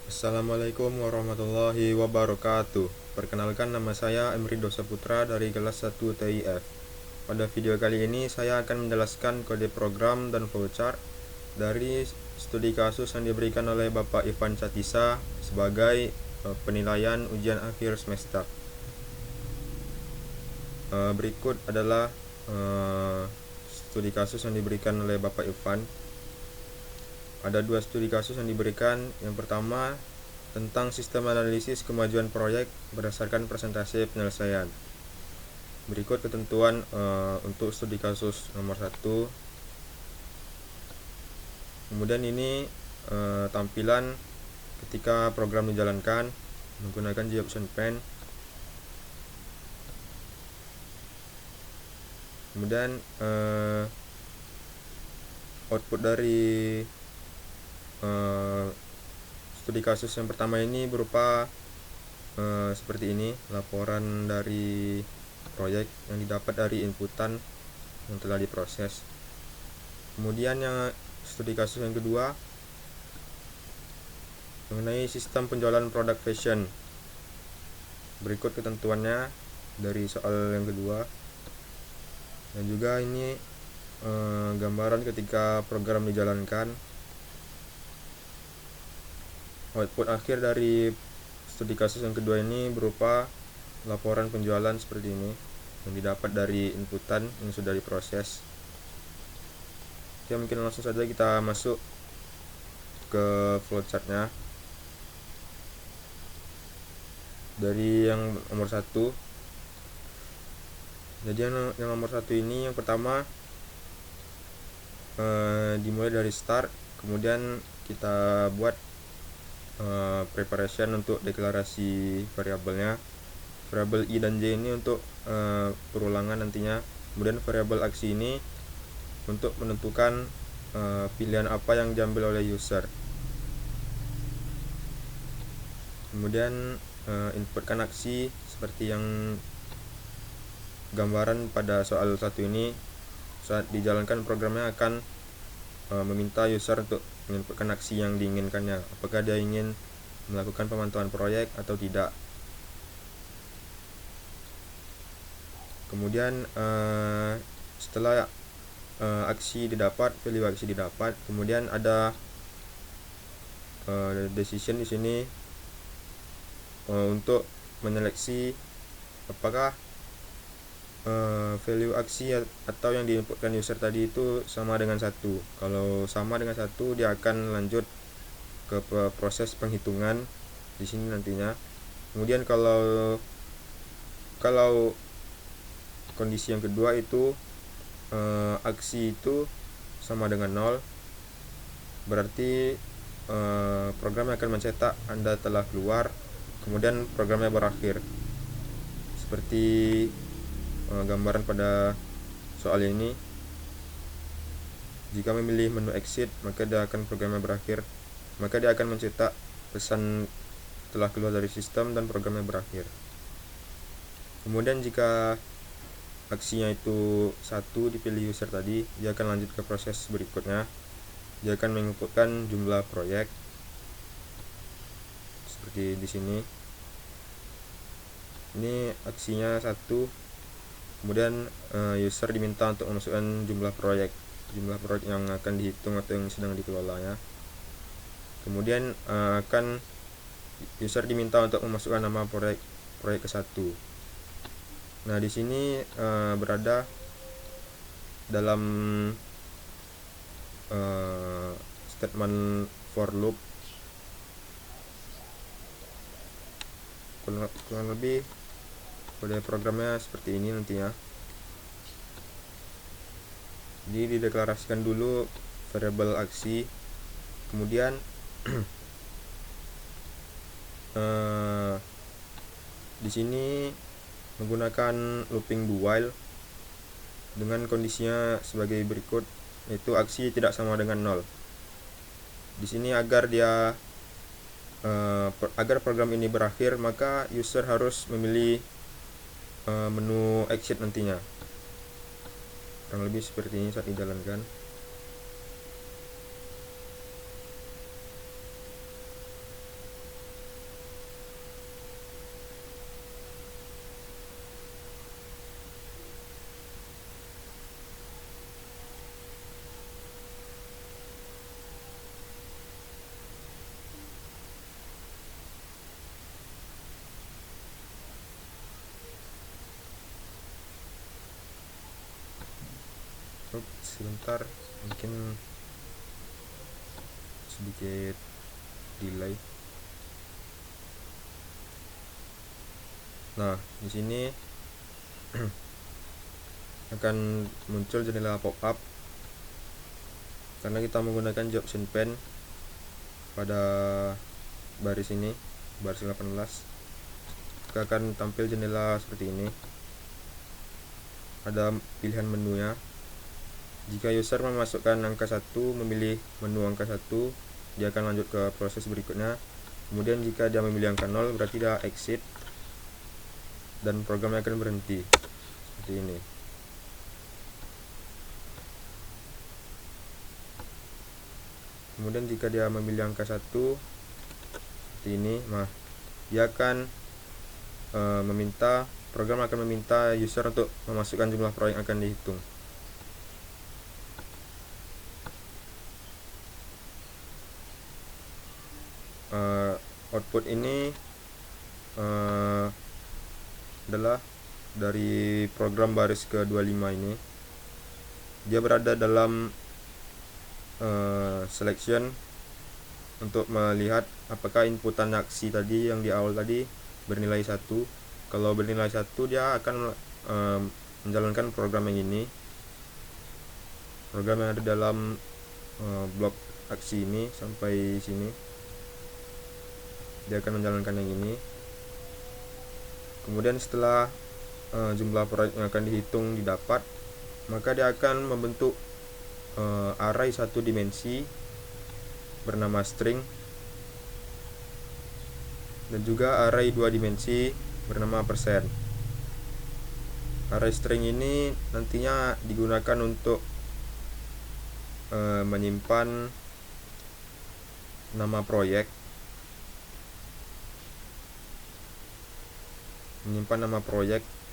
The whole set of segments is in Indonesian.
Assalamualaikum warahmatullahi wabarakatuh. Perkenalkan, nama saya Emrido Saputra dari kelas 1 TIF. Pada video kali ini saya akan menjelaskan kode program dan flowchart dari studi kasus yang diberikan oleh Bapak Ivan Satisa sebagai penilaian ujian akhir semester. Berikut adalah studi kasus yang diberikan oleh Bapak Ivan. Ada dua studi kasus yang diberikan. Yang pertama tentang sistem analisis kemajuan proyek berdasarkan persentase penyelesaian. Berikut ketentuan untuk studi kasus nomor 1. Kemudian ini tampilan ketika program dijalankan menggunakan G-Option Pen. Kemudian output dari studi kasus yang pertama ini berupa seperti ini, laporan dari proyek yang didapat dari inputan yang telah diproses. Kemudian yang studi kasus yang kedua mengenai sistem penjualan produk fashion. Berikut ketentuannya dari soal yang kedua. Dan juga ini gambaran ketika program dijalankan. Output akhir dari studi kasus yang kedua ini berupa laporan penjualan seperti ini yang didapat dari inputan yang sudah diproses. Oke, mungkin langsung saja kita masuk ke flowchartnya. Dari yang nomor 1. Jadi yang nomor 1 ini yang pertama dimulai dari start, kemudian kita buat preparation untuk deklarasi variabelnya. Variabel i dan j ini untuk perulangan nantinya. Kemudian variabel aksi ini untuk menentukan pilihan apa yang diambil oleh user. Kemudian inputkan aksi seperti yang gambaran pada soal 1 ini. Saat dijalankan, programnya akan meminta user untuk menginputkan aksi yang diinginkannya, apakah dia ingin melakukan pemantauan proyek atau tidak. Kemudian setelah aksi didapat, value aksi didapat, kemudian ada decision di sini untuk menyeleksi apakah value aksi atau yang diinputkan user tadi itu sama dengan 1. Kalau sama dengan 1, dia akan lanjut ke proses penghitungan di sini nantinya. Kemudian kalau kondisi yang kedua itu aksi itu sama dengan 0, berarti program akan mencetak Anda telah keluar, kemudian programnya berakhir. Seperti gambaran pada soal ini. Jika memilih menu exit, maka programnya berakhir. Maka dia akan mencetak pesan telah keluar dari sistem dan programnya berakhir. Kemudian jika aksinya itu 1 dipilih user tadi, dia akan lanjut ke proses berikutnya. Dia akan menginputkan jumlah proyek seperti di sini. Ini aksinya 1. Kemudian user diminta untuk memasukkan jumlah proyek yang akan dihitung atau yang sedang dikelolanya. Kemudian user diminta untuk memasukkan nama proyek ke 1. Nah, di sini berada dalam statement for loop. Kurang lebih kode programnya seperti ini nantinya. Jadi dideklarasikan dulu variabel aksi, kemudian di sini menggunakan looping do while dengan kondisinya sebagai berikut, yaitu aksi tidak sama dengan 0. Di sini agar program ini berakhir, maka user harus memilih menu exit nantinya. Kurang lebih seperti ini saat dijalankan. Sebentar, mungkin sedikit delay. Nah, di sini akan muncul jendela pop-up karena kita menggunakan Jobson Pen pada baris ini, baris 18. Maka akan tampil jendela seperti ini. Ada pilihan menunya. Jika user memasukkan angka 1, memilih menu angka 1, dia akan lanjut ke proses berikutnya. Kemudian jika dia memilih angka 0, berarti dia exit dan programnya akan berhenti seperti ini. Kemudian jika dia memilih angka 1 seperti ini, dia akan program akan meminta user untuk memasukkan jumlah proyek yang akan dihitung. Output ini adalah dari program baris ke-25 ini. Dia berada dalam selection untuk melihat apakah inputan aksi tadi yang di awal tadi bernilai 1. Kalau bernilai 1, dia akan menjalankan program yang ini, program yang ada dalam blok aksi ini sampai sini. Dia akan menjalankan yang ini. Kemudian setelah jumlah proyek yang akan dihitung didapat, maka dia akan membentuk array 1 dimensi bernama string dan juga array 2 dimensi bernama persen. Array string ini nantinya digunakan untuk menyimpan nama proyek,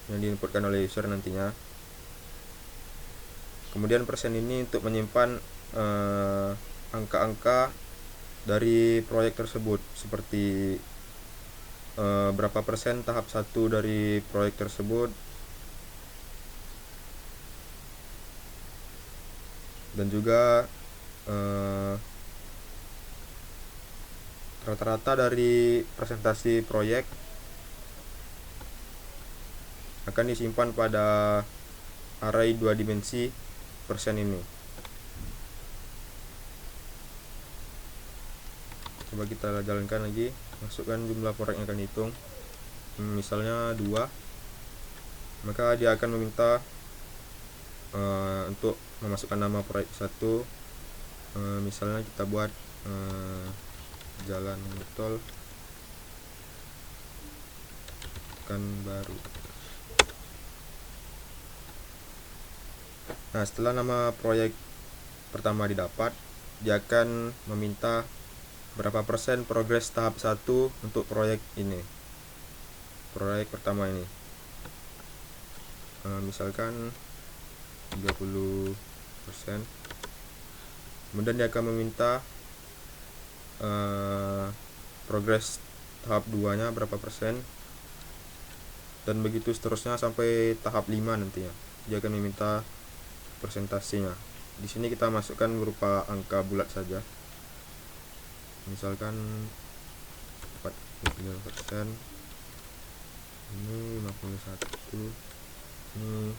yang diinputkan oleh user nantinya. Kemudian persen ini untuk menyimpan angka-angka dari proyek tersebut, seperti berapa persen tahap 1 dari proyek tersebut, dan juga rata-rata dari presentasi proyek akan disimpan pada array 2 dimensi persen ini. Coba kita jalankan lagi, masukkan jumlah proyek yang akan dihitung, misalnya 2, maka dia akan meminta untuk memasukkan nama proyek 1. Misalnya kita buat jalan tol Pekanbaru. Nah, setelah nama proyek pertama didapat, dia akan meminta berapa persen progres tahap 1 untuk proyek ini, proyek pertama ini. Misalkan 30%. Kemudian dia akan meminta progres tahap 2 nya berapa persen, dan begitu seterusnya sampai tahap 5 nantinya. Dia akan meminta presentasinya. Di sini kita masukkan berupa angka bulat saja. Misalkan 45%, ini 51, ini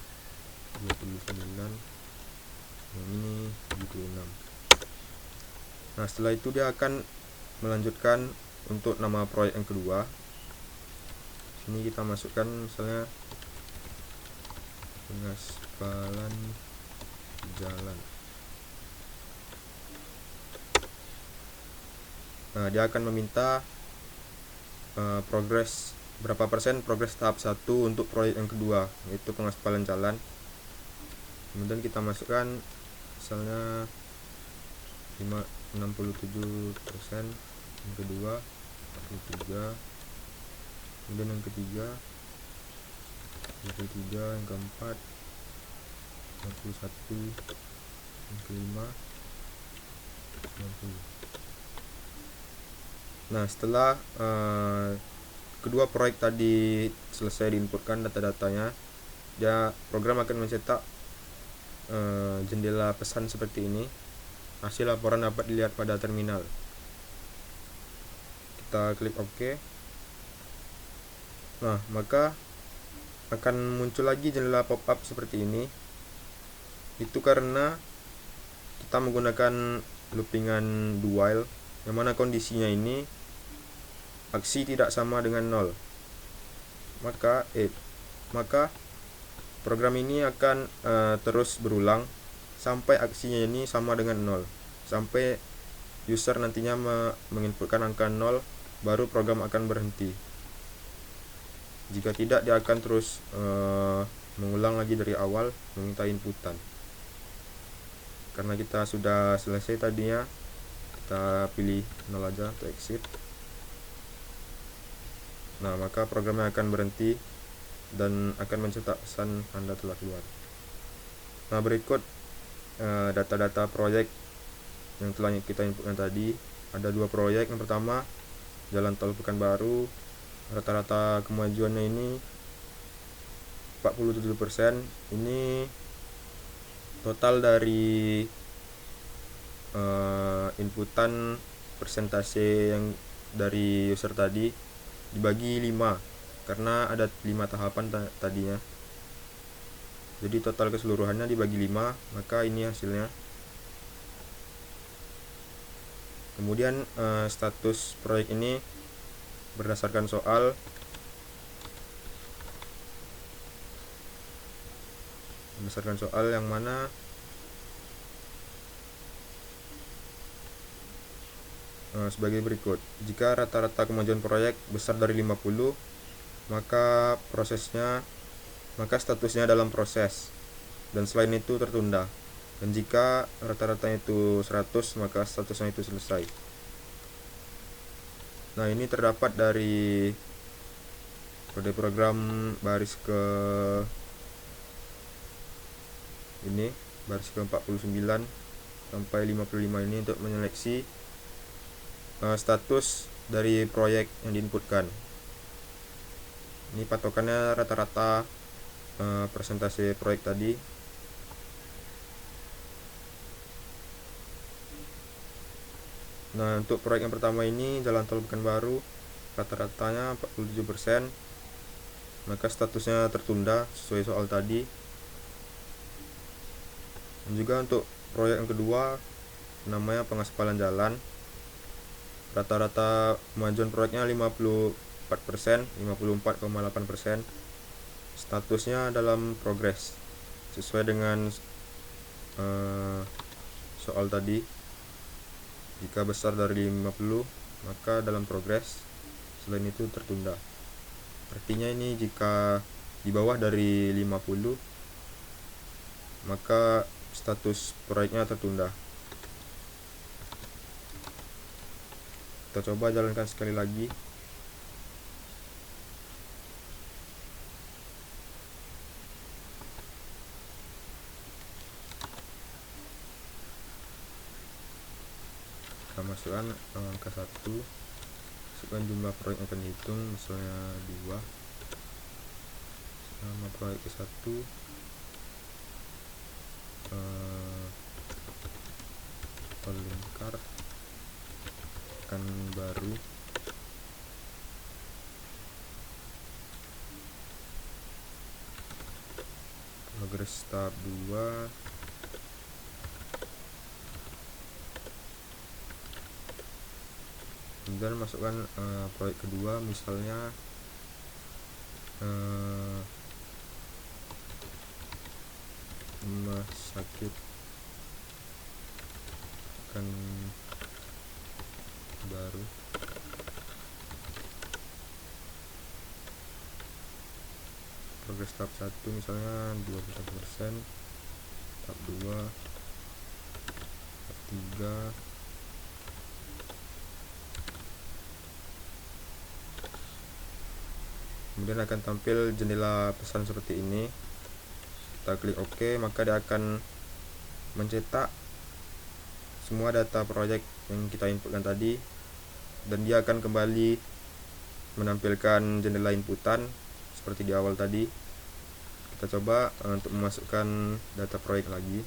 29, yang ini 76. Nah, setelah itu dia akan melanjutkan untuk nama proyek yang kedua. Sini kita masukkan misalnya pengaspalan jalan. Nah, dia akan meminta progres berapa persen progres tahap 1 untuk proyek yang kedua, yaitu pengaspalan jalan. Kemudian kita masukkan misalnya 67%, yang kedua 43, kemudian yang ketiga 23, yang keempat 51, yang kelima 60. Nah, setelah kedua proyek tadi selesai diinputkan data-datanya, program akan mencetak jendela pesan seperti ini. Hasil laporan dapat dilihat pada terminal. Kita klik OK. Nah, maka akan muncul lagi jendela pop-up seperti ini. Itu karena kita menggunakan loopingan do while, yang mana kondisinya ini aksi tidak sama dengan 0. Maka program ini akan terus berulang sampai aksinya ini sama dengan 0, sampai user nantinya menginputkan angka 0, baru program akan berhenti. Jika tidak, dia akan terus mengulang lagi dari awal meminta inputan. Karena kita sudah selesai tadinya, kita pilih 0 aja untuk exit. Nah, maka programnya akan berhenti dan akan mencetak pesan Anda telah keluar. Nah, berikut data-data proyek yang telah kita inputkan tadi. Ada 2 proyek. Yang pertama, Jalan Tol Pekanbaru. Rata-rata kemajuannya ini 47%. Ini total dari inputan persentase yang dari user tadi dibagi 5, karena ada 5 tahapan tadinya. Jadi total keseluruhannya dibagi 5, maka ini hasilnya. Kemudian status proyek ini berdasarkan soal. Yang mana sebagai berikut. Jika rata-rata kemajuan proyek besar dari 50, maka statusnya dalam proses, dan selain itu tertunda. Dan jika rata-rata itu 100, maka statusnya itu selesai. Nah, ini terdapat dari kode program baris ke-49 sampai 55 ini untuk menyeleksi status dari proyek yang diinputkan. Ini patokannya rata-rata persentase proyek tadi. Nah, untuk proyek yang pertama ini, Jalan Tol Pekanbaru, rata-ratanya 47%, maka statusnya tertunda sesuai soal tadi. Dan juga untuk proyek yang kedua, namanya pengaspalan jalan, rata-rata kemajuan proyeknya 54%, 54,8%. Statusnya dalam progres sesuai dengan soal tadi. Jika besar dari 50, maka dalam progres, selain itu tertunda. Artinya ini jika di bawah dari 50, maka status proyeknya tertunda. Kita coba jalankan sekali lagi. Kita masukkan angka 1, masukkan jumlah proyek yang akan dihitung, misalnya 2. Nama proyek ke 1, tol lingkar Pekanbaru. Progres tahap 2, kemudian masukkan proyek kedua, misalnya rumah sakit Pekanbaru. Progres tahap 1 misalnya 21%, tahap 2, tahap 3, kemudian akan tampil jendela pesan seperti ini. Kita klik OK, maka dia akan mencetak semua data proyek yang kita inputkan tadi, dan dia akan kembali menampilkan jendela inputan seperti di awal tadi. Kita coba untuk memasukkan data proyek lagi.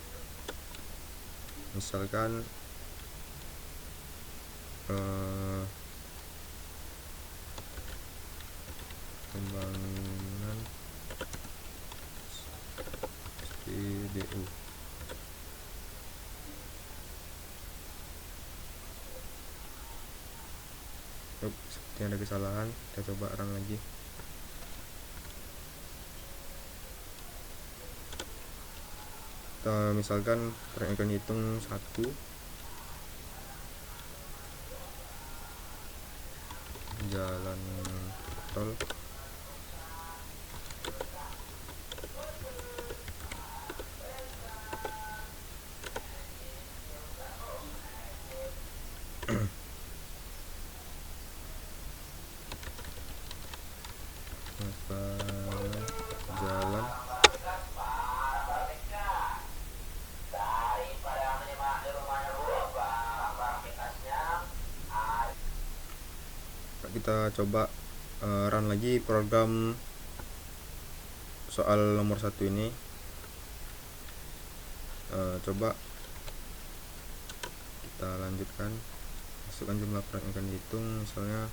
Misalkan pembangunan SPBU. Seperti ada kesalahan, kita coba run lagi. Kita misalkan proyek akan hitung 1, jalan tol. Jalan kita coba run lagi program soal nomor 1 ini. Coba kita lanjutkan, masukkan jumlah proyek yang akan dihitung. Misalnya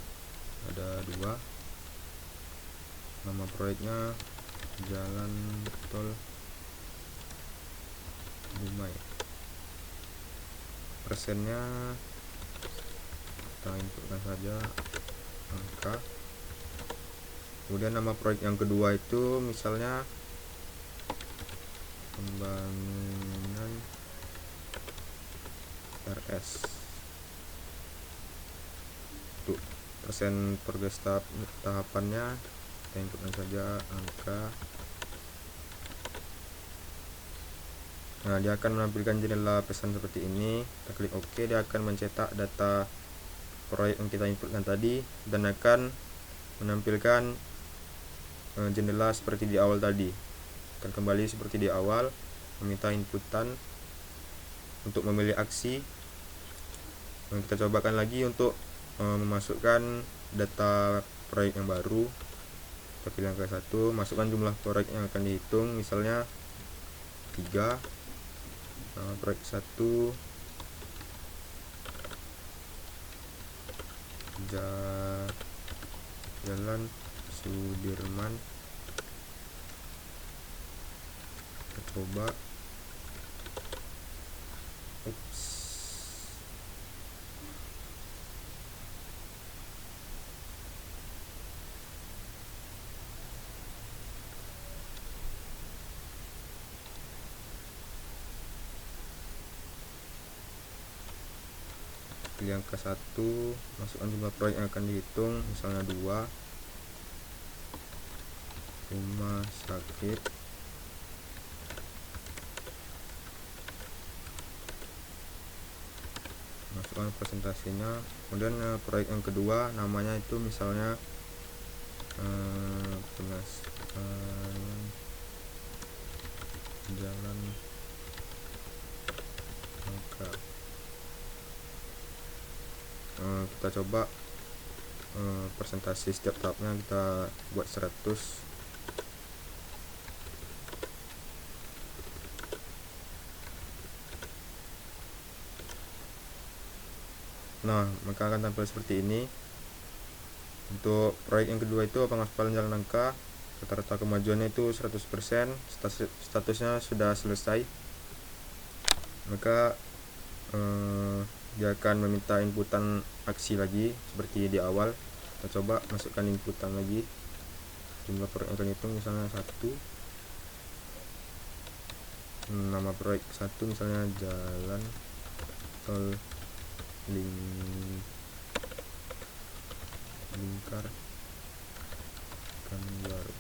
ada 2, nama proyeknya jalan tol Dumai, persennya kita inputkan saja angka. Kemudian nama proyek yang kedua itu misalnya pembangunan RS. Untuk persen progres tahapannya kita inputkan saja angka. Nah, dia akan menampilkan jendela pesan seperti ini. Kita klik OK, dia akan mencetak data proyek yang kita inputkan tadi dan akan menampilkan jendela seperti di awal tadi. Akan kembali seperti di awal, meminta inputan untuk memilih aksi. Kita cobakan lagi untuk memasukkan data proyek yang baru. Kita pilih angka 1, masukkan jumlah proyek yang akan dihitung, misalnya 3. Proyek 1 Jalan Sudirman. Kita coba. Pilih angka 1, masukkan jumlah proyek yang akan dihitung, misalnya 2. Rumah sakit. Masukkan presentasinya. Kemudian proyek yang kedua namanya itu misalnya jalan angka. Kita coba presentasi setiap tahapnya kita buat 100. Nah, maka akan tampil seperti ini. Untuk proyek yang kedua itu pengaspalan jalan angka, rata-rata kemajuannya itu 100%, statusnya sudah selesai. Maka dia akan meminta inputan aksi lagi seperti di awal. Kita coba masukkan inputan lagi, jumlah proyek yang akan hitung misalnya 1. Nama proyek 1 misalnya jalan tol Lingkar Kanbaru.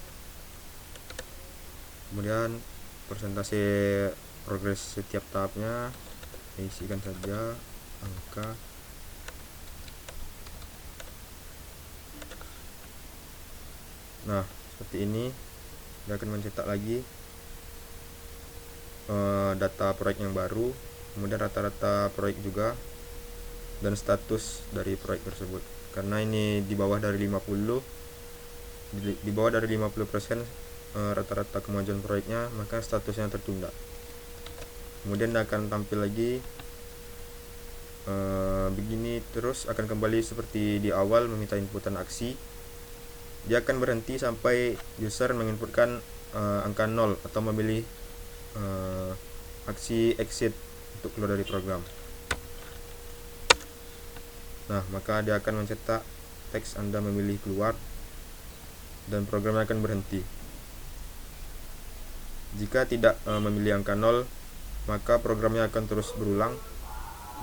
Kemudian persentase progres setiap tahapnya isikan saja angka. Nah, seperti ini dia akan mencetak lagi data proyek yang baru, kemudian rata-rata proyek juga, dan status dari proyek tersebut. Karena ini di bawah dari 50%, rata-rata kemajuan proyeknya, maka statusnya tertunda. Kemudian akan tampil lagi begini terus, akan kembali seperti di awal meminta inputan aksi. Dia akan berhenti sampai user menginputkan angka 0 atau memilih aksi exit untuk keluar dari program. Nah, maka dia akan mencetak teks Anda memilih keluar dan programnya akan berhenti. Jika tidak memilih angka 0, maka programnya akan terus berulang,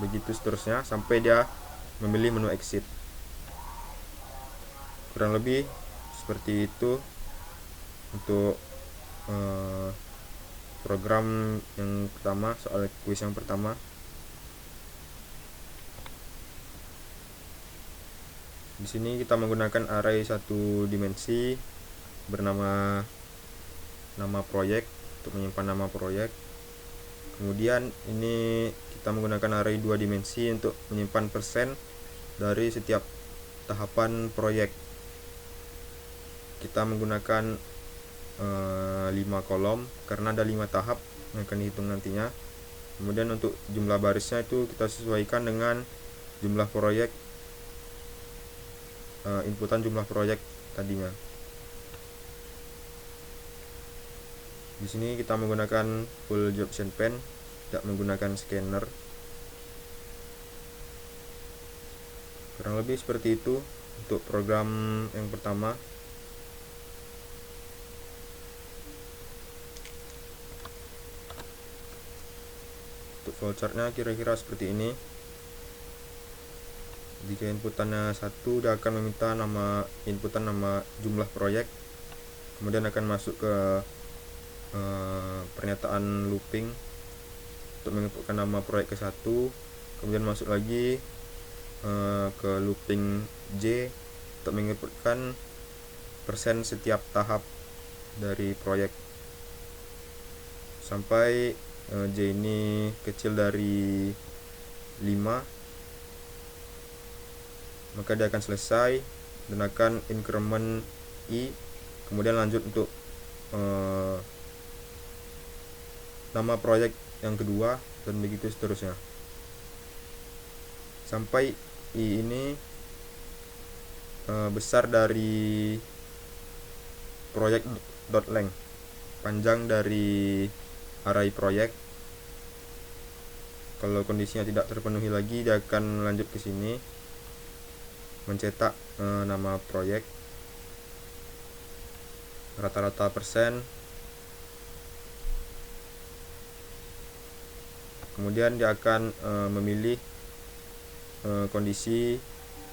begitu seterusnya sampai dia memilih menu exit. Kurang lebih seperti itu untuk program yang pertama, soal kuis yang pertama. Di sini kita menggunakan array satu dimensi bernama nama proyek untuk menyimpan nama proyek. Kemudian ini kita menggunakan array 2 dimensi untuk menyimpan persen dari setiap tahapan proyek. Kita menggunakan 5 kolom karena ada 5 tahap yang akan dihitung nantinya. Kemudian untuk jumlah barisnya itu kita sesuaikan dengan jumlah proyek, inputan jumlah proyek tadinya. Di sini kita menggunakan full job pen, tidak menggunakan scanner. Kurang lebih seperti itu untuk program yang pertama. Untuk flowchartnya kira-kira seperti ini. Jika inputannya 1, dia akan meminta inputan nama jumlah proyek, kemudian akan masuk ke pernyataan looping untuk menginputkan nama proyek ke 1, kemudian masuk lagi ke looping J untuk menginputkan persen setiap tahap dari proyek sampai J ini kecil dari 5, maka dia akan selesai dan akan increment I, kemudian lanjut untuk nama proyek yang kedua dan begitu seterusnya sampai I ini besar dari proyek.length, panjang dari array proyek. Kalau kondisinya tidak terpenuhi lagi, dia akan lanjut ke sini mencetak nama proyek, rata-rata persen, kemudian dia akan memilih kondisi,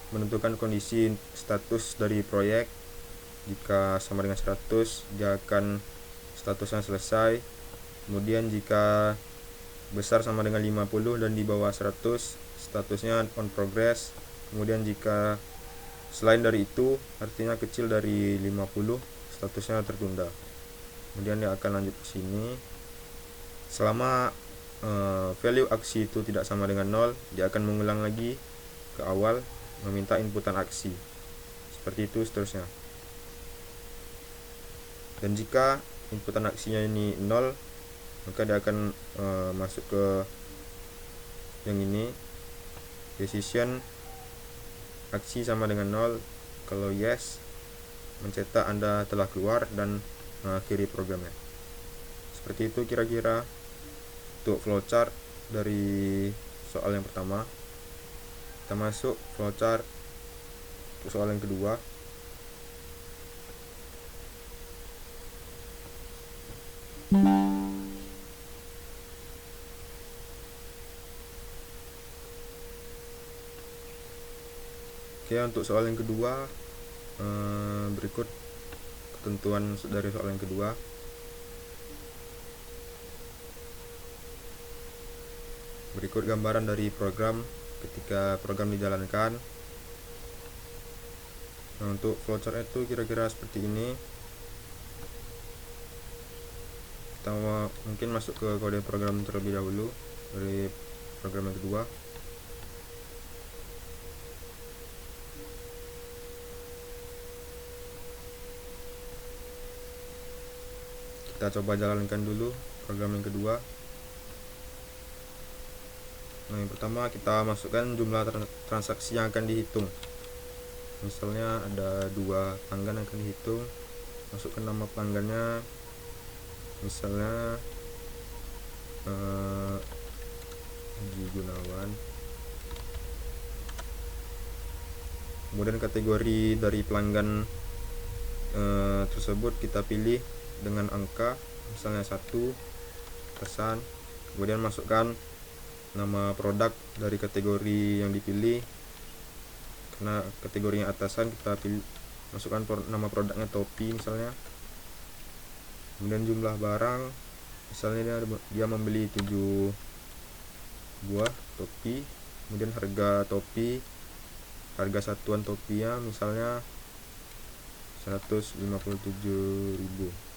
menentukan kondisi status dari proyek. Jika sama dengan 100, dia akan statusnya selesai. Kemudian jika besar sama dengan 50 dan di bawah 100, statusnya on progress. Kemudian jika selain dari itu, artinya kecil dari 50, statusnya tertunda. Kemudian dia akan lanjut ke sini. Selama value aksi itu tidak sama dengan 0, dia akan mengulang lagi ke awal meminta inputan aksi. Seperti itu seterusnya. Dan jika inputan aksinya ini 0, maka dia akan masuk ke yang ini, decision aksi sama dengan 0. Kalau yes, mencetak Anda telah keluar dan mengakhiri programnya. Seperti itu kira-kira untuk flowchart dari soal yang pertama. Kita masuk flowchart untuk soal yang kedua. Oke, untuk soal yang kedua, berikut ketentuan dari soal yang kedua. Berikut gambaran dari program ketika program dijalankan. Nah, untuk flowchart itu kira-kira seperti ini. Kita mungkin masuk ke kode program terlebih dahulu dari program yang kedua. Kita coba jalankan dulu program yang kedua. Nah, yang pertama kita masukkan jumlah transaksi yang akan dihitung. Misalnya ada 2 pelanggan yang akan dihitung, masukkan nama pelanggannya, misalnya Haji Gunawan. Kemudian kategori dari pelanggan tersebut kita pilih dengan angka, misalnya 1, pesan. Kemudian masukkan nama produk dari kategori yang dipilih. Karena kategorinya atasan, kita pilih masukkan nama produknya topi misalnya. Kemudian jumlah barang, misalnya dia membeli 7 buah topi. Kemudian harga topi, harga satuan topinya misalnya 157.000.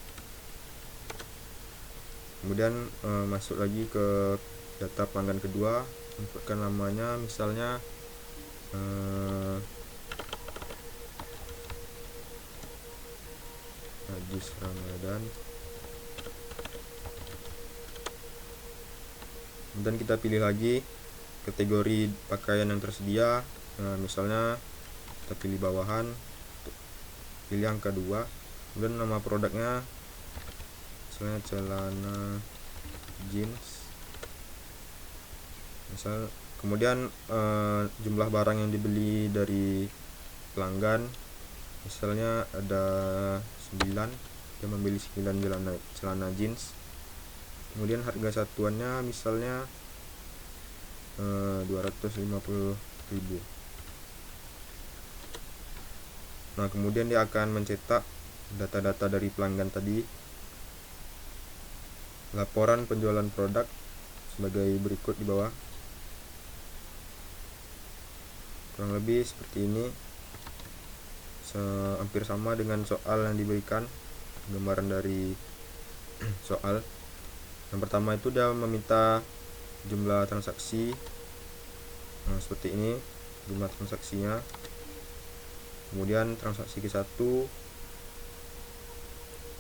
Kemudian masuk lagi ke data pelanggan kedua, inputkan namanya, misalnya Najis Ramadan. Kemudian kita pilih lagi kategori pakaian yang tersedia, misalnya kita pilih bawahan, pilih angka 2. Kemudian nama produknya misalnya celana jeans misal. Kemudian jumlah barang yang dibeli dari pelanggan, misalnya ada 9, dia membeli 9 celana jeans. Kemudian harga satuannya misalnya 250.000. Nah, kemudian dia akan mencetak data-data dari pelanggan tadi. Laporan penjualan produk sebagai berikut di bawah. Kurang lebih seperti ini, hampir sama dengan soal yang diberikan, gambaran dari soal. Yang pertama itu dia meminta jumlah transaksi, seperti ini jumlah transaksinya. Kemudian transaksi ke-1,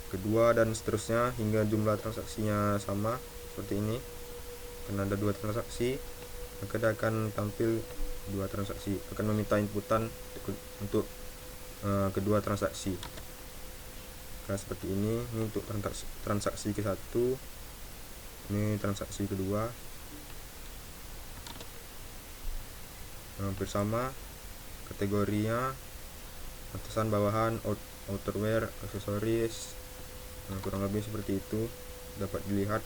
kedua, dan seterusnya hingga jumlah transaksinya sama seperti ini. Karena ada 2 transaksi, maka dia akan tampil 2 transaksi, akan meminta inputan untuk kedua transaksi. Nah, seperti ini untuk transaksi ke-1, ini transaksi kedua. Hampir sama kategorinya, atasan, bawahan, outerwear, aksesoris. Kurang lebih seperti itu dapat dilihat.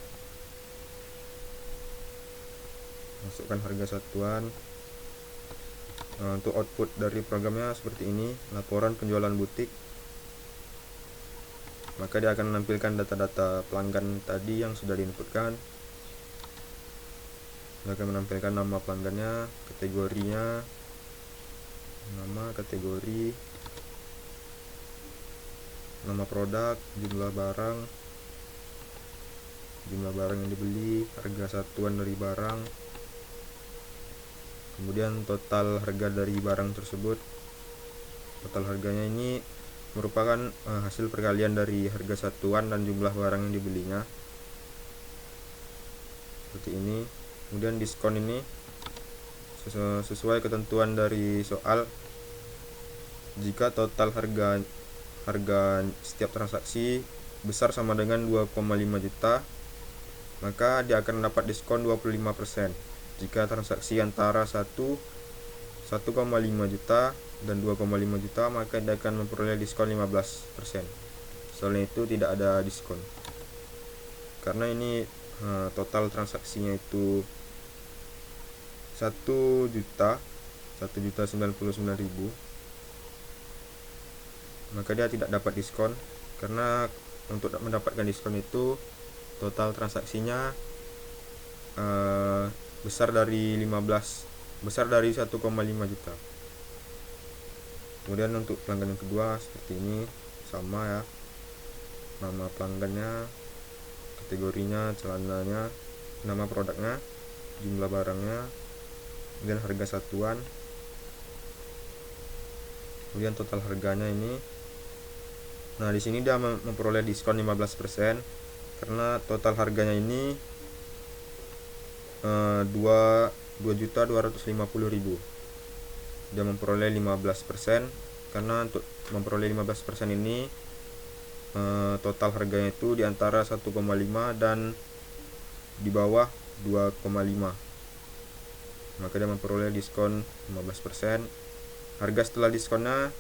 Masukkan harga satuan. Untuk output dari programnya seperti ini, laporan penjualan butik. Maka dia akan menampilkan data-data pelanggan tadi yang sudah diinputkan. Dia akan menampilkan nama pelanggannya, kategorinya, nama, kategori, nama produk, jumlah barang yang dibeli, harga satuan dari barang, kemudian total harga dari barang tersebut. Total harganya ini merupakan hasil perkalian dari harga satuan dan jumlah barang yang dibelinya, seperti ini. Kemudian diskon ini sesuai ketentuan dari soal. Jika total harga setiap transaksi besar sama dengan 2,5 juta, maka dia akan dapat diskon 25%. Jika transaksi antara 1,5 juta dan 2,5 juta, maka dia akan memperoleh diskon 15%. Soalnya itu tidak ada diskon. Karena ini total transaksinya itu 1.099.000, maka dia tidak dapat diskon. Karena untuk mendapatkan diskon itu total transaksinya besar dari 1,5 juta. Kemudian untuk pelanggan yang kedua seperti ini, sama ya, nama pelanggannya, kategorinya, celananya, nama produknya, jumlah barangnya, kemudian harga satuan, kemudian total harganya ini. Nah, di sini dia memperoleh diskon 15%. karena total harganya ini 2.250.000. Dia memperoleh 15%, karena untuk memperoleh 15% ini total harganya itu di antara 1,5 dan di bawah 2,5, maka dia memperoleh diskon 15%. Harga setelah diskonnya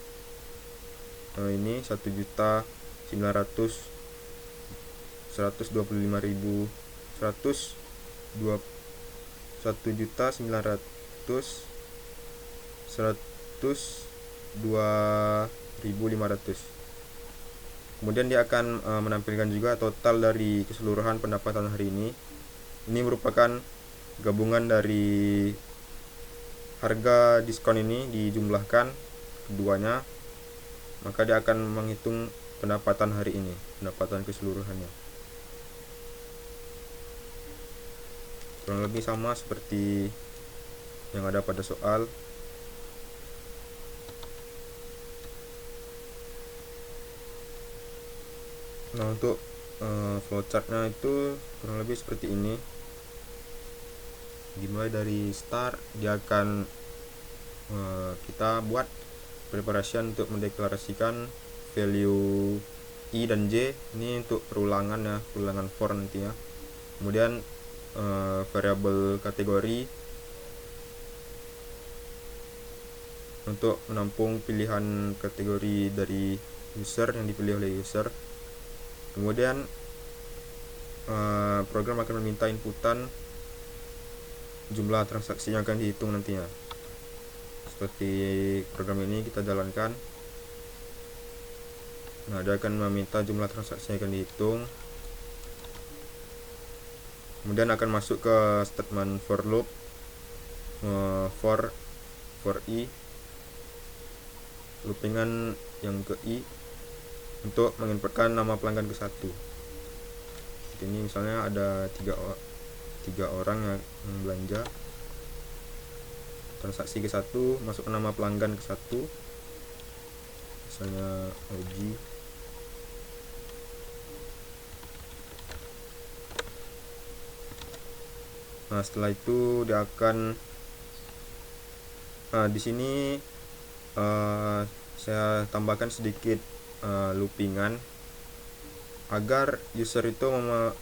ini 1.900.000. Kemudian dia akan menampilkan juga total dari keseluruhan pendapatan hari ini. Ini merupakan gabungan dari harga diskon ini dijumlahkan keduanya, maka dia akan menghitung pendapatan hari ini, pendapatan keseluruhannya. Kurang lebih sama seperti yang ada pada soal. Nah, untuk flowchartnya itu kurang lebih seperti ini. Dimulai dari start, dia akan kita buat preparation untuk mendeklarasikan value I dan J. Ini untuk perulangan ya, perulangan for nantinya. Kemudian variabel kategori untuk menampung pilihan kategori dari user yang dipilih oleh user. Kemudian program akan meminta inputan jumlah transaksi yang akan dihitung nantinya. Seperti program ini kita jalankan. Nah, dia akan meminta jumlah transaksi yang akan dihitung. Kemudian akan masuk ke statement for loop, for I, loopingan yang ke I, untuk menginputkan nama pelanggan ke satu. Ini misalnya ada tiga orang yang belanja, transaksi ke satu, masukkan nama pelanggan ke satu, misalnya Oji. Nah, setelah itu dia akan di sini saya tambahkan sedikit loopingan agar user itu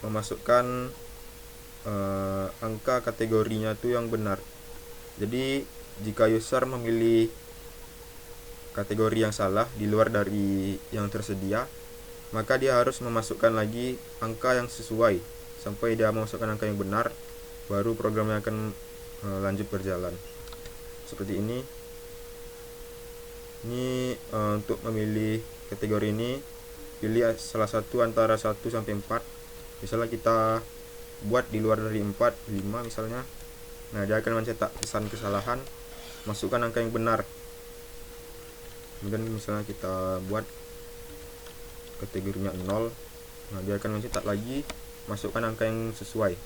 memasukkan angka kategorinya itu yang benar. Jadi jika user memilih kategori yang salah di luar dari yang tersedia, maka dia harus memasukkan lagi angka yang sesuai sampai dia memasukkan angka yang benar, baru programnya akan lanjut berjalan. Seperti ini. Ini untuk memilih kategori ini, pilih salah satu antara 1 sampai 4. Misalnya kita buat di luar dari 4, 5 misalnya. Nah, dia akan mencetak pesan kesalahan, masukkan angka yang benar. Kemudian misalnya kita buat kategorinya 0. Nah, dia akan mencetak lagi, masukkan angka yang sesuai.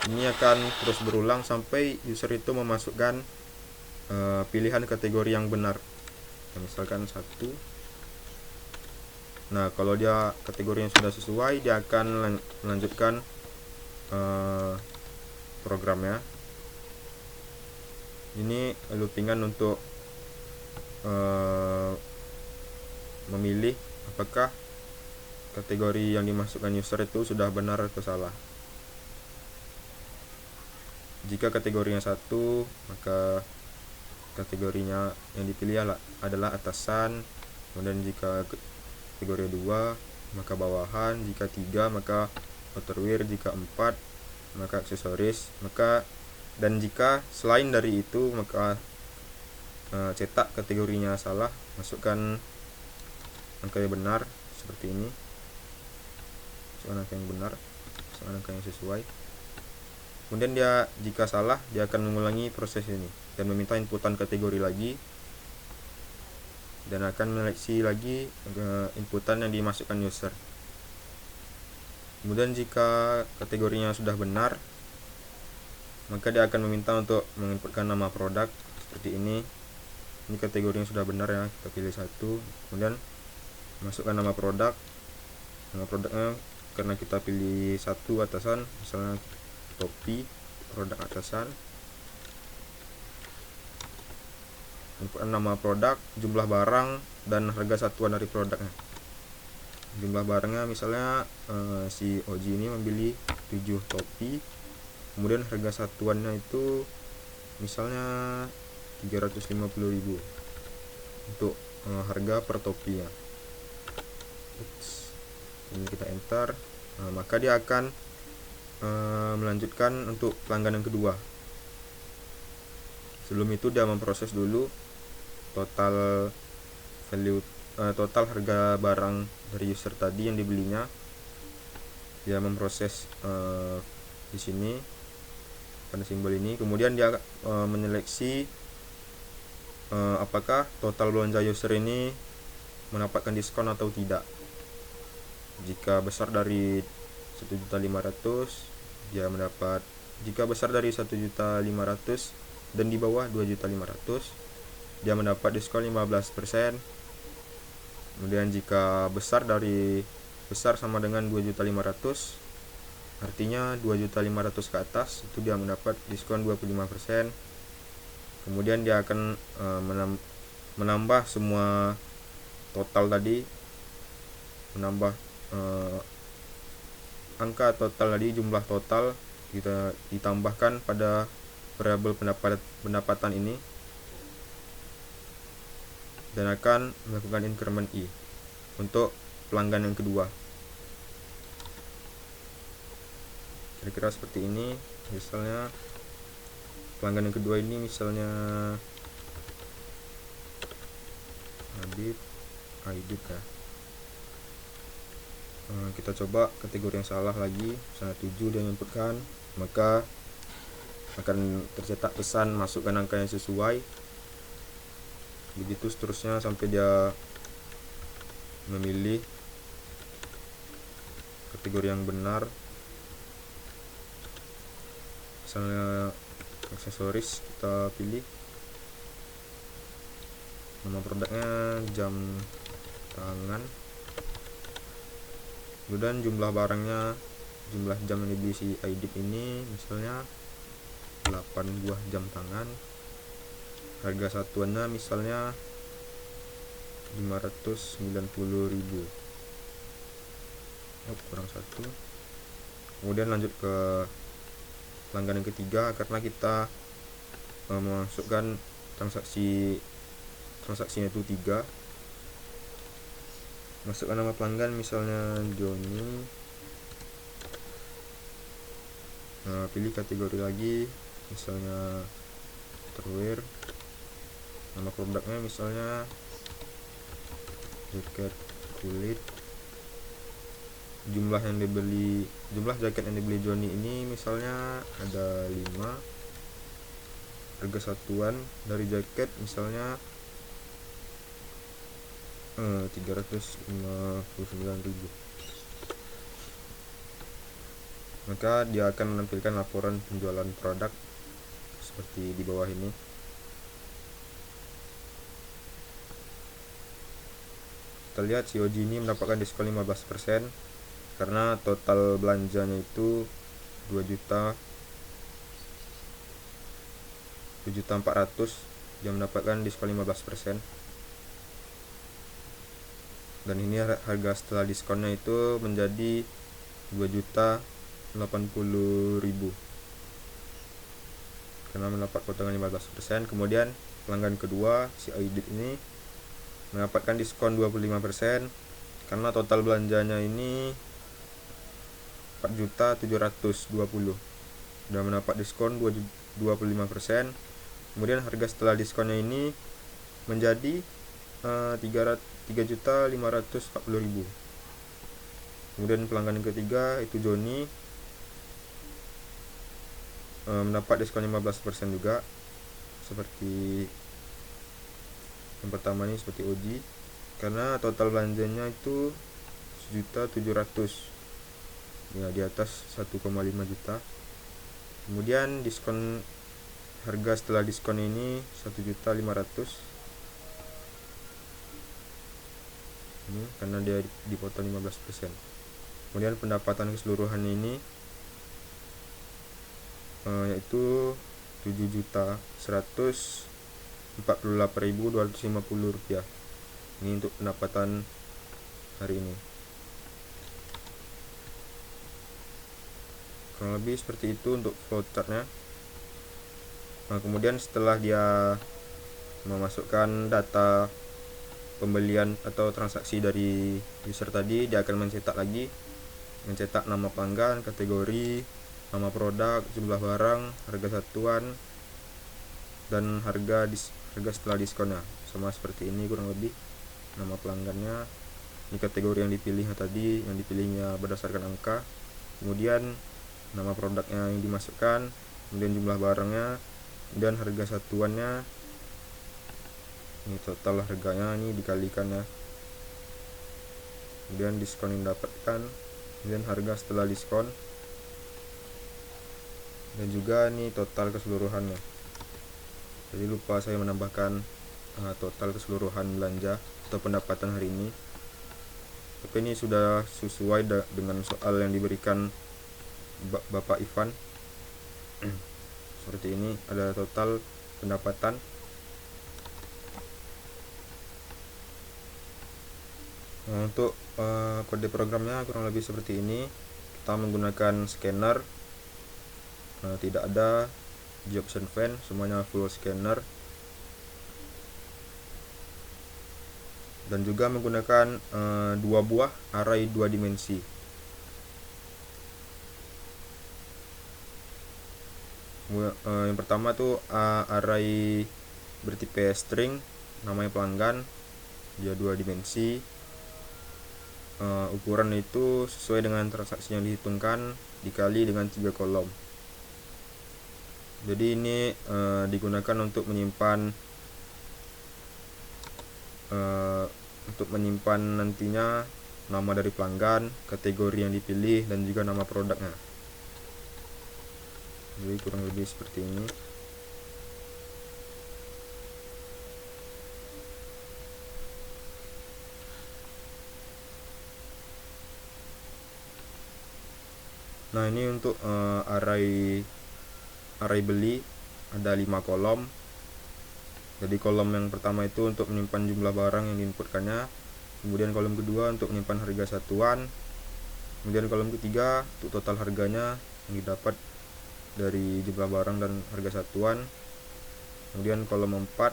Ini akan terus berulang sampai user itu memasukkan pilihan kategori yang benar. Nah, misalkan 1. Nah, kalau dia kategorinya sudah sesuai, dia akan melanjutkan programnya. Ini loopingan untuk memilih apakah kategori yang dimasukkan user itu sudah benar atau salah. Jika kategorinya 1, maka kategorinya yang dipilih adalah atasan. Kemudian jika kategori 2, maka bawahan. Jika 3, maka outerwear. Jika 4, maka aksesoris. Dan jika selain dari itu, maka cetak kategorinya salah, masukkan angka yang benar seperti ini. Masukkan angka yang benar, masukkan angka yang sesuai. Kemudian dia jika salah, dia akan mengulangi proses ini dan meminta inputan kategori lagi, dan akan menyeleksi lagi inputan yang dimasukkan user. Kemudian jika kategorinya sudah benar, maka dia akan meminta untuk menginputkan nama produk seperti ini. Ini kategorinya sudah benar ya, kita pilih 1. Kemudian masukkan nama produk. Nama produknya karena kita pilih satu atasan, misalnya topi, produk atasan. Nama produk, jumlah barang, dan harga satuan dari produknya. Jumlah barangnya misalnya si Oji ini membeli 7 topi, kemudian harga satuannya itu misalnya 350.000 untuk harga per topinya. Ini kita enter, maka dia akan melanjutkan untuk pelanggan yang kedua. Sebelum itu dia memproses dulu total value, total harga barang dari user tadi yang dibelinya. Dia memproses di sini pada simbol ini, kemudian dia menyeleksi apakah total belanja user ini mendapatkan diskon atau tidak. Jika besar dari 1.500.000 dia mendapat, jika besar dari 1.500.000 dan di bawah 2.500.000 dia mendapat diskon 15%. Kemudian jika besar sama dengan 2.500.000, artinya 2.500.000 ke atas, itu dia mendapat diskon 25%. Kemudian dia akan menambah semua total tadi, menambah angka total tadi, jumlah total kita ditambahkan pada variabel pendapatan ini, dan akan melakukan increment I untuk pelanggan yang kedua. Kira-kira seperti ini. Misalnya pelanggan yang kedua ini misalnya Aidit ya. Kita coba kategori yang salah lagi, misalnya 7 dia inputkan, maka akan tercetak pesan masukkan angka yang sesuai, begitu seterusnya sampai dia memilih kategori yang benar. Misalnya aksesoris, kita pilih nama produknya jam tangan, kemudian jumlah barangnya, jumlah jam yang dibeli si Aidit ini misalnya 8 buah jam tangan, harga satuannya misalnya 590.000. Kurang satu. Kemudian lanjut ke pelanggan yang ketiga, karena kita memasukkan transaksinya itu 3. Masukkan nama pelanggan misalnya Joni. Pilih kategori lagi, misalnya outerwear. Nama produknya misalnya jaket kulit. Jumlah jaket yang dibeli Joni ini misalnya ada 5. Harga satuan dari jaket misalnya 359.000. Maka dia akan menampilkan laporan penjualan produk seperti di bawah ini. Kita lihat si Oji ini mendapatkan diskon 15% karena total belanjanya itu 2.400.000, dia mendapatkan diskon 15%. Dan ini harga setelah diskonnya itu menjadi 2.080.000 karena mendapat potongan 15%. Kemudian pelanggan kedua si Aidit ini mendapatkan diskon 25% karena total belanjanya ini 4.720.000, sudah mendapat diskon 25%. Kemudian harga setelah diskonnya ini menjadi 3.540.000. Kemudian pelanggan yang ketiga itu Joni, mendapat diskon 15% juga seperti yang pertama ini, seperti Oji, karena total belanjanya itu 1.700.000, ya di atas 1,5 juta. Kemudian diskon, harga setelah diskon ini 1.500.000 ini karena dia dipotong 15%. Kemudian pendapatan keseluruhan ini yaitu Rp7.148.250. Ini untuk pendapatan hari ini. Kurang lebih seperti itu untuk flowchartnya. Nah, kemudian setelah dia memasukkan data pembelian atau transaksi dari user tadi, dia akan mencetak nama pelanggan, kategori, nama produk, jumlah barang, harga satuan, dan harga setelah diskonnya. Sama seperti ini kurang lebih. Nama pelanggannya, ini kategori yang dipilihnya tadi, yang dipilihnya berdasarkan angka, kemudian nama produknya yang dimasukkan, kemudian jumlah barangnya, dan harga satuannya. Ini total harganya, ini dikalikan ya, kemudian diskon yang didapatkan, kemudian harga setelah diskon, dan juga ini total keseluruhannya. Jadi lupa saya menambahkan total keseluruhan belanja atau pendapatan hari ini, tapi ini sudah sesuai dengan soal yang diberikan Bapak Ivan. Seperti ini, ada total pendapatan. Nah, untuk kode programnya kurang lebih seperti ini. Kita menggunakan scanner, tidak ada Jobs Fan, semuanya full scanner, dan juga menggunakan dua buah array 2 dimensi. Yang pertama tuh array bertipe string, namanya pelanggan, dia 2 dimensi. Ukuran itu sesuai dengan transaksi yang dihitungkan dikali dengan 3 kolom. Jadi ini digunakan untuk menyimpan nantinya nama dari pelanggan, kategori yang dipilih, dan juga nama produknya. Jadi kurang lebih seperti ini. Nah, ini untuk array beli ada 5 kolom. Jadi kolom yang pertama itu untuk menyimpan jumlah barang yang diinputkannya, kemudian kolom kedua untuk menyimpan harga satuan, kemudian kolom ketiga untuk total harganya yang didapat dari jumlah barang dan harga satuan, kemudian kolom 4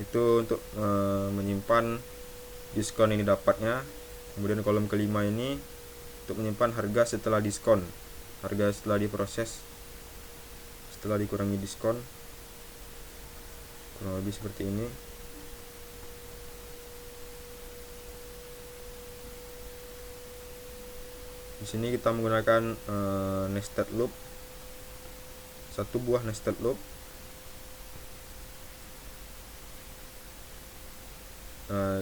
itu untuk menyimpan diskon yang didapatnya, kemudian kolom kelima ini untuk menyimpan harga setelah diskon, harga setelah diproses setelah dikurangi diskon. Kurang lebih seperti ini. Di sini kita menggunakan nested loop, satu buah nested loop.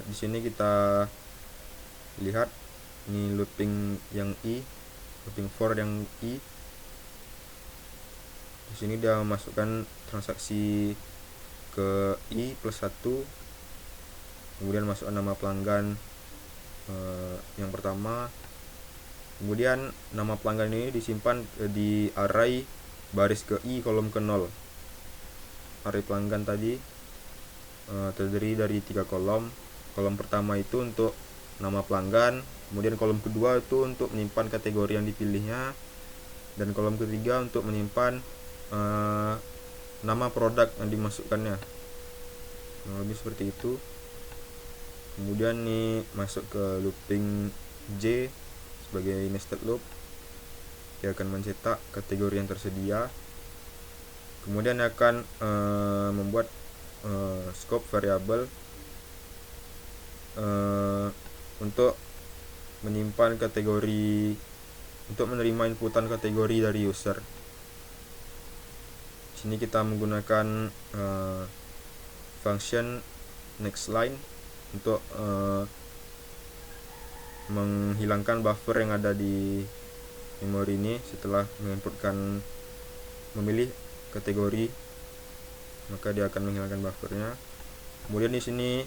Di sini kita lihat ini looping yang i, looping for yang i. Di sini dia memasukkan transaksi ke i plus 1, kemudian masukkan nama pelanggan yang pertama, kemudian nama pelanggan ini disimpan di array baris ke i kolom ke 0. Array pelanggan tadi terdiri dari 3 kolom. Kolom pertama itu untuk nama pelanggan, kemudian kolom kedua itu untuk menyimpan kategori yang dipilihnya, dan kolom ketiga untuk menyimpan nama produk yang dimasukkannya. Lebih seperti itu. Kemudian nih masuk ke looping J sebagai nested loop. Dia akan mencetak kategori yang tersedia, kemudian akan membuat scope variable untuk menyimpan kategori, untuk menerima inputan kategori dari user. Sini kita menggunakan function next line untuk menghilangkan buffer yang ada di memori ini setelah memilih kategori, maka dia akan menghilangkan buffernya. Kemudian di sini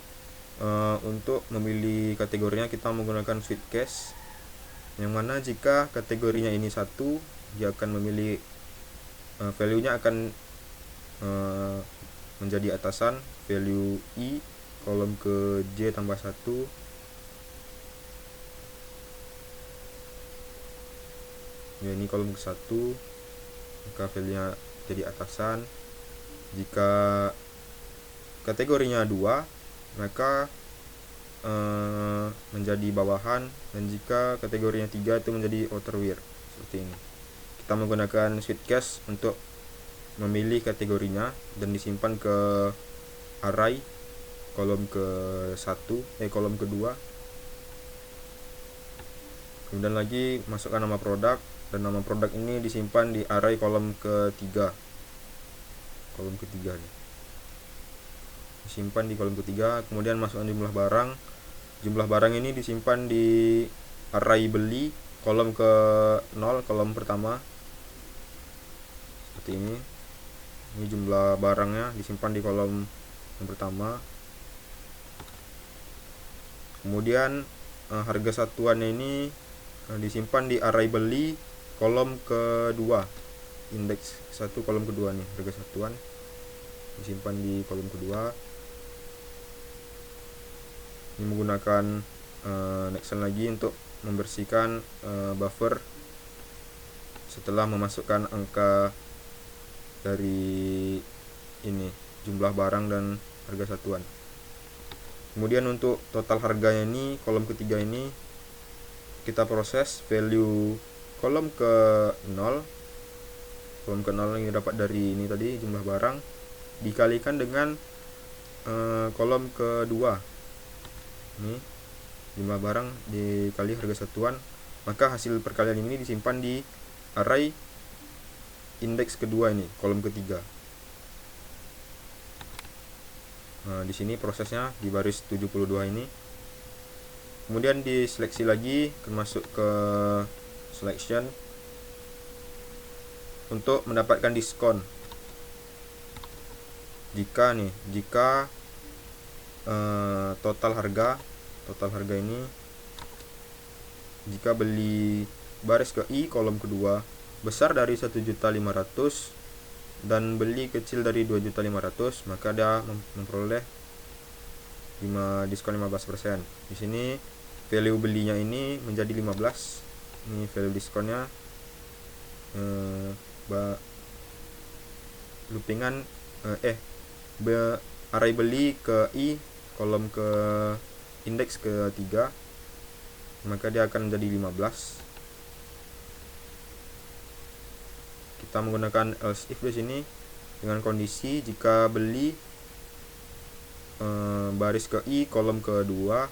untuk memilih kategorinya kita menggunakan switch case. yang mana jika kategorinya ini 1, dia akan memilih value-nya akan menjadi atasan, value I kolom ke J tambah 1, ya ini kolom ke 1, maka value-nya jadi atasan. Jika kategorinya 2, maka menjadi bawahan, dan jika kategorinya 3 itu menjadi outerwear. Seperti ini. Kita menggunakan switch case untuk memilih kategorinya dan disimpan ke array kolom ke 1, kolom kedua. Kemudian lagi masukkan nama produk, dan nama produk ini disimpan di array kolom ketiga. Kolom ketiga nih. Disimpan di kolom ketiga. Kemudian masukkan jumlah barang. Jumlah barang ini disimpan di array beli kolom ke 0, kolom pertama. Seperti ini. Ini jumlah barangnya disimpan di kolom yang pertama. Kemudian harga satuannya ini disimpan di array beli kolom kedua, indeks 1 kolom kedua nih, harga satuan disimpan di kolom kedua. Ini menggunakan Nexen lagi untuk membersihkan buffer setelah memasukkan angka dari ini, jumlah barang dan harga satuan. Kemudian untuk total harganya ini, kolom ketiga ini kita proses value kolom ke 0. Kolom ke 0 yang dapat dari ini tadi, jumlah barang, dikalikan dengan kolom kedua. Ini jumlah barang dikali harga satuan, maka hasil perkalian ini disimpan di array indeks kedua ini, kolom ketiga. Nah, di sini prosesnya di baris 72 ini. Kemudian diseleksi lagi, masuk ke selection untuk mendapatkan diskon. Jika total harga ini, jika beli baris ke I kolom kedua besar dari 1.500.000 dan beli kecil dari 2.500.000, maka dia memperoleh diskon 15%. Di sini value belinya ini menjadi 15. Ini value diskonnya. Loopingan array beli ke I kolom ke indeks ke 3, maka dia akan menjadi 15. Kita menggunakan else if di sini dengan kondisi jika beli baris ke I kolom kedua,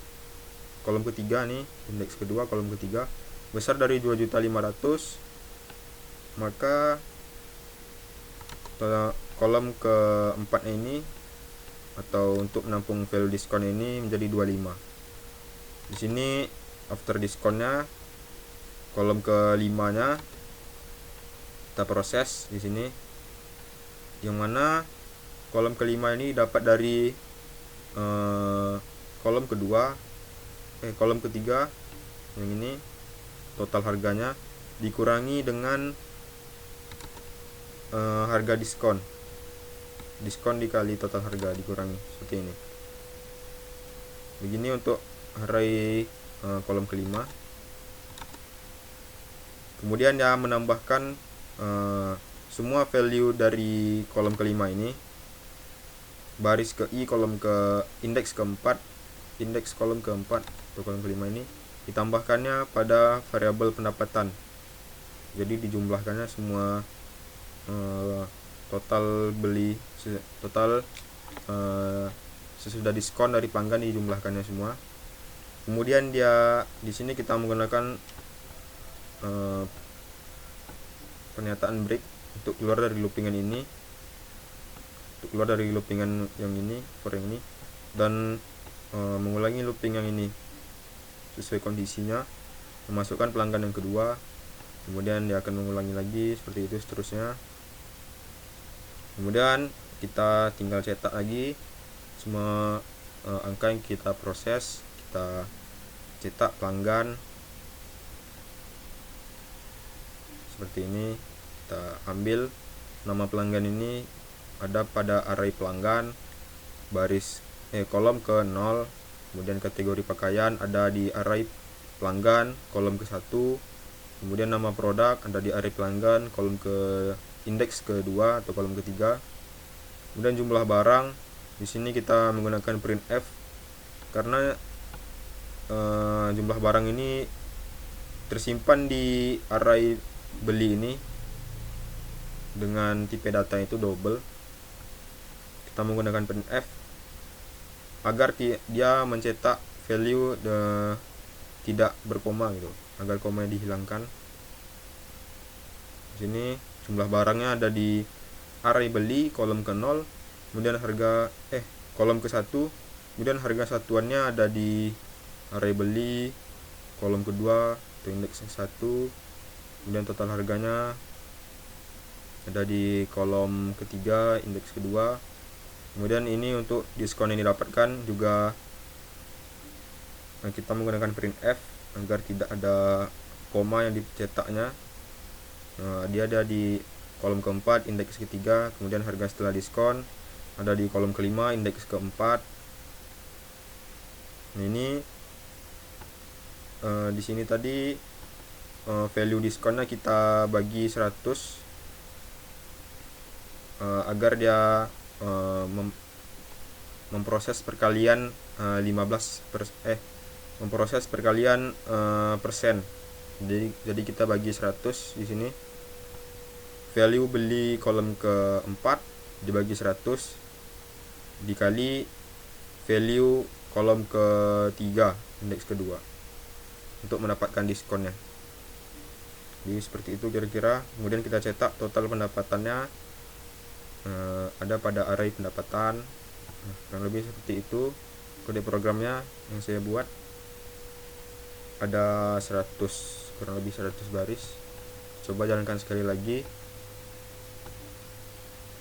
kolom ketiga nih, indeks kedua kolom ketiga besar dari 2.500.000, maka kolom keempat ini atau untuk menampung value diskon ini menjadi 25. Di sini after diskonnya, kolom kelimanya kita proses di sini, yang mana kolom kelima ini dapat dari kolom ketiga yang ini, total harganya dikurangi dengan harga diskon dikali total harga dikurangi, seperti ini. Begini untuk array kolom kelima. Kemudian dia menambahkan semua value dari kolom kelima ini, baris ke I kolom ke indeks keempat, indeks kolom keempat atau kolom kelima ini ditambahkannya pada variabel pendapatan. Jadi dijumlahkannya semua total beli, total sesudah diskon dari pelanggan, dijumlahkannya semua. Kemudian dia di sini kita menggunakan pernyataan break untuk keluar dari loopingan ini, untuk keluar dari loopingan yang ini, for yang ini, dan mengulangi looping yang ini sesuai kondisinya, memasukkan pelanggan yang kedua, kemudian dia akan mengulangi lagi seperti itu seterusnya. Kemudian kita tinggal cetak lagi semua angka yang kita proses, kita cetak pelanggan, seperti ini. Kita ambil nama pelanggan ini ada pada array pelanggan, kolom ke 0, kemudian kategori pakaian ada di array pelanggan kolom ke 1, kemudian nama produk ada di array pelanggan kolom ke indeks kedua atau kolom ketiga. Kemudian jumlah barang di sini kita menggunakan printf karena jumlah barang ini tersimpan di array beli ini dengan tipe data itu double. Kita menggunakan printf agar dia mencetak value tidak berkoma gitu, agar koma dihilangkan. Di sini jumlah barangnya ada di array beli kolom ke 0, kemudian kolom ke 1, kemudian harga satuannya ada di array beli kolom kedua atau indeks 1, kemudian total harganya ada di kolom ketiga indeks kedua. Kemudian ini untuk diskon yang didapatkan juga kita menggunakan printf agar tidak ada koma yang dicetaknya. Dia ada di kolom keempat indeks ketiga, kemudian harga setelah diskon ada di kolom kelima indeks keempat. Ini di sini tadi value diskonnya kita bagi 100 agar dia memproses perkalian memproses perkalian persen. Jadi kita bagi 100 di sini. Value beli kolom keempat dibagi 100 dikali value kolom ketiga indeks kedua untuk mendapatkan diskonnya. Jadi seperti itu kira-kira. Kemudian kita cetak total pendapatannya ada pada array pendapatan. Kurang lebih seperti itu kode programnya yang saya buat. Ada kurang lebih 100 baris. Coba jalankan sekali lagi.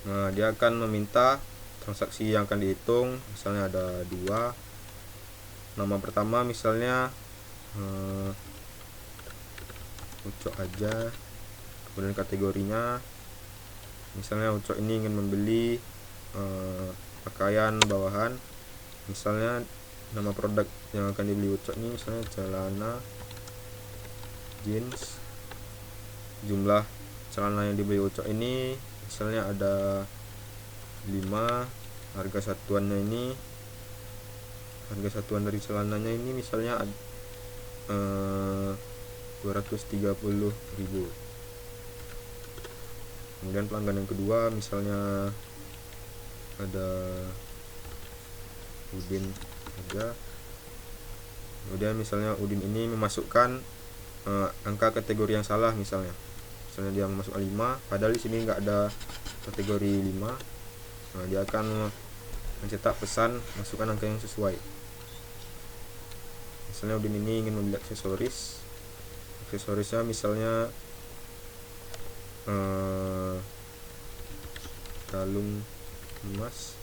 Nah, dia akan meminta transaksi yang akan dihitung. Misalnya ada 2. Nama pertama misalnya Ucok aja. Kemudian kategorinya misalnya Ucok ini ingin membeli pakaian bawahan. Misalnya nama produk yang akan dibeli Ucok ini misalnya celana jeans. Jumlah celana yang dibeli Ucok ini misalnya ada 5. Harga satuannya ini, harga satuan dari celananya ini misalnya 230.000. Kemudian pelanggan yang kedua misalnya ada Udin aja. Kemudian misalnya Udin ini memasukkan angka kategori yang salah, misalnya dia memasukkan 5 padahal di sini nggak ada kategori 5. Nah, dia akan mencetak pesan masukkan angka yang sesuai. Misalnya Udin ini ingin membeli aksesorisnya misalnya kalung emas.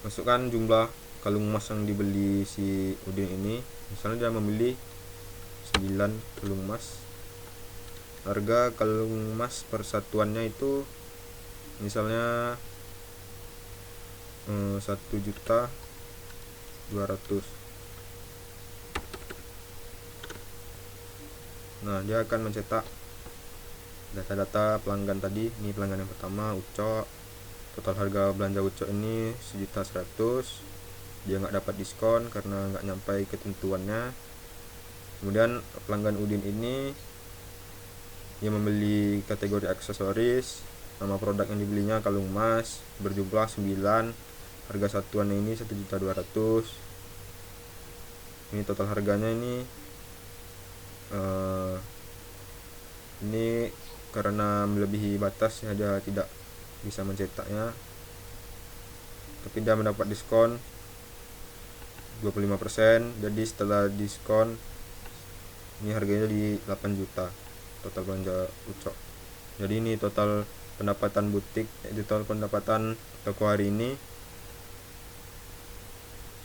Masukkan jumlah kalung emas yang dibeli si Udin ini. Misalnya dia membeli 9 kalung emas. Harga kalung emas persatuannya itu misalnya 1.200.000. Nah, dia akan mencetak data-data pelanggan tadi. Ini pelanggan yang pertama Ucok. Total harga belanja Ucok ini 1.100.000. Dia nggak dapat diskon karena nggak nyampai ketentuannya. Kemudian pelanggan Udin ini yang membeli kategori aksesoris. Nama produk yang dibelinya kalung emas berjumlah 9. Harga satuannya ini 1.200.000. Ini total harganya ini karena melebihi batas ya, dia tidak bisa mencetaknya, tapi dia mendapat diskon 25%. Jadi setelah diskon ini harganya di 8 juta total belanja Ucok. Jadi ini total pendapatan butik, total pendapatan toko hari ini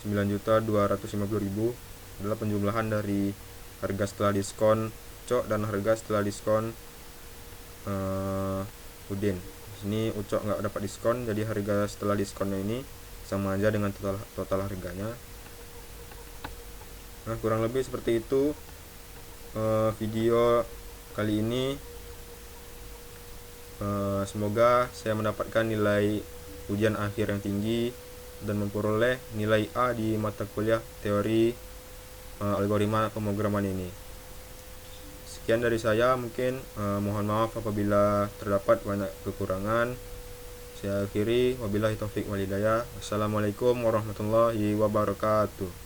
9.250.000 adalah penjumlahan dari harga setelah diskon Ucok dan harga setelah diskon Udin. Di sini Ucok nggak dapat diskon, jadi harga setelah diskonnya ini sama aja dengan total harganya. Nah, kurang lebih seperti itu video kali ini. Semoga saya mendapatkan nilai ujian akhir yang tinggi dan memperoleh nilai A di mata kuliah teori algoritma pemrograman ini. Sekian dari saya, mungkin mohon maaf apabila terdapat banyak kekurangan. Saya akhiri, wabillahi taufik walhidayah. Wassalamualaikum warahmatullahi wabarakatuh.